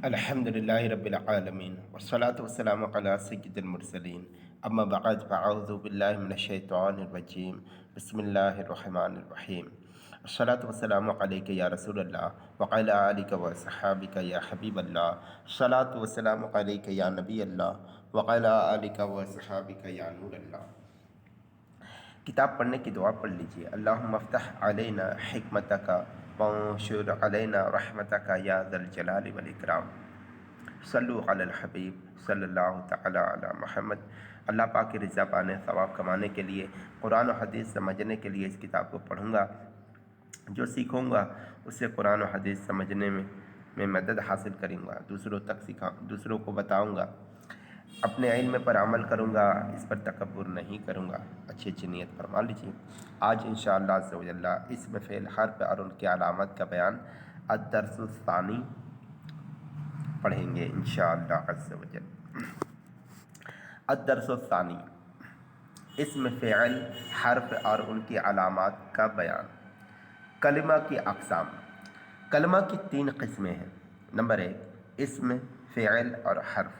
الحمدللہ رب العالمین والصلاة والسلام علی سید المرسلین اما بعد فاعوذ باللہ من الشیطان الرجیم بسم اللہ الرحمن الرحیم الصلاة والسلام علیک یا رسول اللہ وعلی آلک و صحابک یا حبیب اللہ الصلاة والسلام علیک یا نبی اللہ وعلی آلک و صحابک یا نور اللہ۔ کتاب پڑھنے کی دعا پڑھ لیجیے۔ اللہم افتح علینا حکمتک وانشر علینا رحمتک یا ذا الجلال والاکرام۔ صلو علی الحبیب صلی اللہ تعالی علی محمد۔ اللہ پاک کی رضا پانے، ثواب کمانے کے لیے، قرآن و حدیث سمجھنے کے لیے اس کتاب کو پڑھوں گا۔ جو سیکھوں گا اسے قرآن و حدیث سمجھنے میں مدد حاصل کروں گا، دوسروں کو بتاؤں گا، اپنے علم پر عمل کروں گا، اس پر تکبر نہیں کروں گا۔ اچھی اچھی نیت فرما لیجیے۔ آج انشاءاللہ عز و جل اسم فعل حرف اور ان کی علامات کا بیان الدرس الثانی پڑھیں گے انشاءاللہ عز و جل۔ الدرس الثانی، اسم فعل حرف اور ان کی علامات کا بیان۔ کلمہ کی اقسام۔ کلمہ کی 3 قسمیں ہیں۔ نمبر 1، اسم، فعل اور حرف۔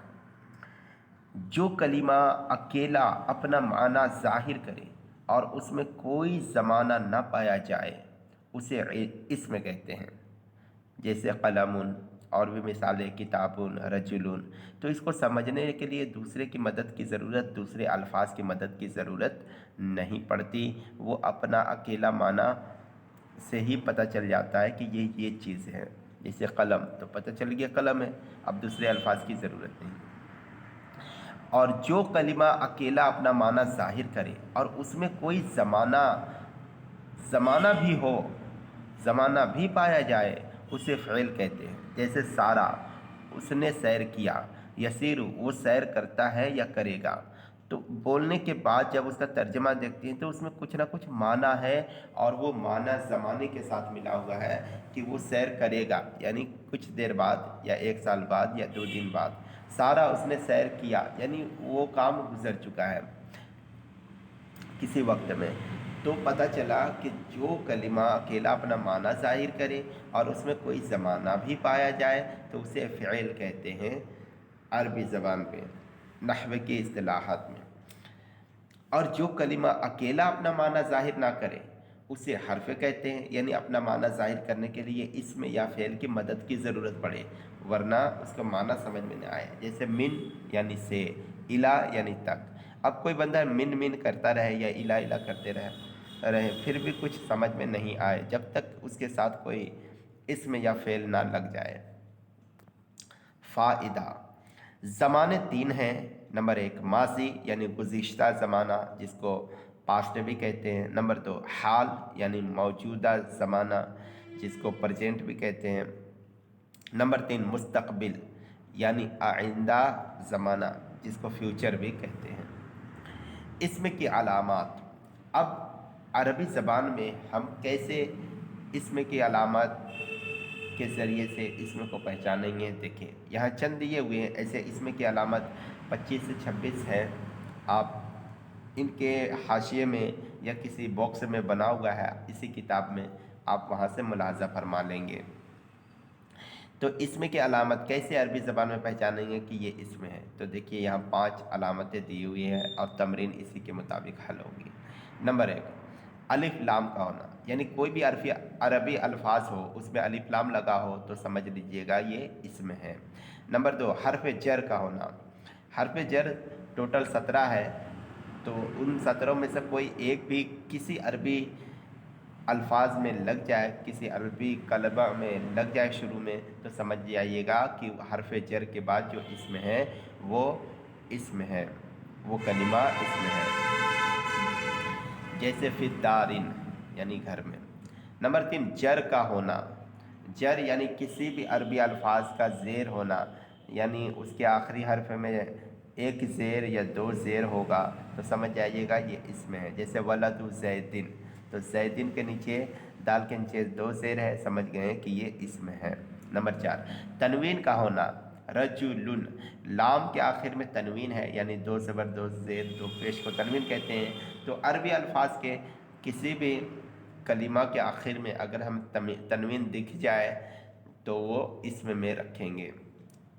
جو کلمہ اکیلا اپنا معنی ظاہر کرے اور اس میں کوئی زمانہ نہ پایا جائے اسے اسم کہتے ہیں، جیسے قلم اور بھی مثالیں، کتاب، رجل۔ تو اس کو سمجھنے کے لیے دوسرے کی مدد کی ضرورت، دوسرے الفاظ کی مدد کی ضرورت نہیں پڑتی، وہ اپنا اکیلا معنی سے ہی پتہ چل جاتا ہے کہ یہ چیز ہے۔ جیسے قلم، تو پتہ چل گیا قلم ہے، اب دوسرے الفاظ کی ضرورت نہیں۔ اور جو کلمہ اکیلا اپنا معنی ظاہر کرے اور اس میں کوئی زمانہ بھی ہو، زمانہ بھی پایا جائے، اسے فعل کہتے ہیں۔ جیسے سارا، اس نے سیر کیا، یسیر، وہ سیر کرتا ہے یا کرے گا۔ تو بولنے کے بعد جب اس کا ترجمہ دیکھتے ہیں تو اس میں کچھ نہ کچھ معنی ہے، اور وہ معنی زمانے کے ساتھ ملا ہوا ہے کہ وہ سیر کرے گا، یعنی کچھ دیر بعد یا 1 سال بعد یا 2 دن بعد۔ سارا، اس نے سیر کیا، یعنی وہ کام گزر چکا ہے کسی وقت میں۔ تو پتہ چلا کہ جو کلمہ اکیلا اپنا معنی ظاہر کرے اور اس میں کوئی زمانہ بھی پایا جائے تو اسے فعل کہتے ہیں عربی زبان پہ، نحو کی اصطلاحات میں۔ اور جو کلمہ اکیلا اپنا معنی ظاہر نہ کرے اسے حرف کہتے ہیں، یعنی اپنا معنی ظاہر کرنے کے لیے اسم یا فعل کی مدد کی ضرورت پڑے ورنہ اس کا معنی سمجھ میں نہ آئے۔ جیسے من یعنی سے، الا یعنی تک۔ اب کوئی بندہ من کرتا رہے یا الا کرتے رہے پھر بھی کچھ سمجھ میں نہیں آئے جب تک اس کے ساتھ کوئی اسم یا فعل نہ لگ جائے۔ فائدہ۔ زمانے 3 ہیں۔ نمبر 1، ماضی یعنی گزشتہ زمانہ جس کو پاسٹ بھی کہتے ہیں۔ نمبر 2، حال یعنی موجودہ زمانہ جس کو پریزنٹ بھی کہتے ہیں۔ نمبر 3، مستقبل یعنی آئندہ زمانہ جس کو فیوچر بھی کہتے ہیں۔ اسم کی علامات۔ اب عربی زبان میں ہم کیسے اسم کی علامات کے ذریعے سے اسم کو پہچانیں گے؟ دیکھیں یہاں چند دیے ہوئے ہیں، ایسے اسم کی علامت 25 سے 26 ہیں۔ آپ ان کے حاشیے میں یا کسی باکس میں بنا ہوا ہے اسی کتاب میں، آپ وہاں سے ملاحظہ فرما لیں گے۔ تو اسم کی علامت کیسے عربی زبان میں پہچانیں گے کہ یہ اسم ہے؟ تو دیکھیے یہاں 5 علامتیں دی ہوئی ہیں اور تمرین اسی کے مطابق حل ہوگی۔ نمبر 1، الف لام کا ہونا، یعنی کوئی بھی عربی الفاظ ہو اس میں الف لام لگا ہو تو سمجھ لیجئے گا یہ اسم ہے۔ نمبر 2، حرف جر کا ہونا۔ حرف جر ٹوٹل 17 ہے، تو ان 17 میں سے کوئی ایک بھی کسی عربی الفاظ میں لگ جائے، کسی عربی کلمہ میں لگ جائے شروع میں، تو سمجھ جائیے گا کہ حرف جر کے بعد جو اسم ہے وہ اسم ہے، وہ کلمہ اسم ہے۔ جیسے فی الدارین یعنی گھر میں۔ نمبر 3، جر کا ہونا۔ جر یعنی کسی بھی عربی الفاظ کا زیر ہونا، یعنی اس کے آخری حرف میں 1 زیر یا 2 زیر ہوگا تو سمجھ جائیے گا یہ اسم ہے۔ جیسے ولد زیدن، تو زیدن کے نیچے دال کے نیچے 2 زیر ہے، سمجھ گئے کہ یہ اسم ہے۔ نمبر 4، تنوین کا ہونا۔ رجل، لام کے آخر میں تنوین ہے، یعنی 2 زبر 2 زیر 2 پیش کو تنوین کہتے ہیں۔ تو عربی الفاظ کے کسی بھی کلمہ کے آخر میں اگر ہم تنوین دکھ جائے تو وہ اسم میں رکھیں گے۔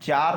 4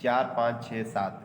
4 5 6 7